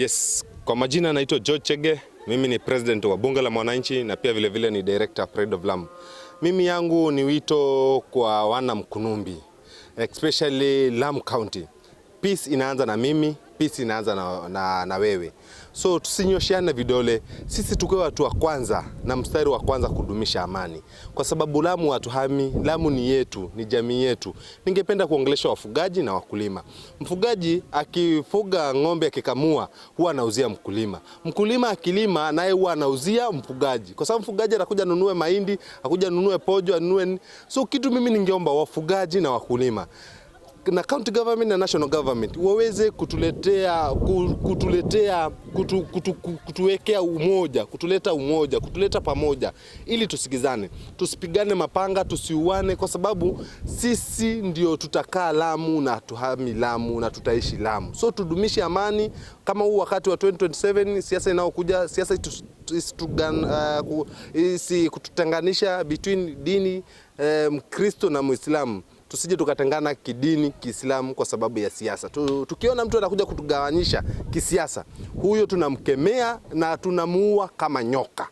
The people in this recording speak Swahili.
Yes, kwa majina naitwa George Chege, mimi ni president wa Bunge la Mwananchi na pia vile vile ni director Pride of Lamu. Mimi yangu ni wito kwa wana Mkunumbi, especially Lamu County. Peace inaanza na mimi, peace inaanza na wewe. So tusinyoshiane vidole, sisi tukiwa watu wa kwanza na mstari wa kwanza kudumisha amani. Kwa sababu Lamu hatuhami, Lamu ni yetu, ni jamii yetu. Ningependa kuongelesha wafugaji na wakulima. Mfugaji akifuga ng'ombe akikamua huwa anauzia mkulima. Mkulima akilima naye huwa anauzia mfugaji. Kwa sababu mfugaji anakuja nunue mahindi, akuja nunue pojo, anunue. So kitu mimi ningeomba wafugaji na wakulima na county government na national government waweze kutuwekea umoja, kutuleta pamoja ili tusikizane, tusipigane mapanga, tusiuane, kwa sababu sisi ndio tutakaa Lamu na tuhami Lamu na tutaishi Lamu. So tudumishe amani kama huu wakati wa 2027, siasa inayokuja, siasa kututenganisha between dini Mkristo na Muislamu. Tusije tukatengana kidini, Kiislamu kwa sababu ya siasa. Tukiona mtu anakuja kutugawanyisha kisiasa, huyo tunamkemea na tunamuua kama nyoka.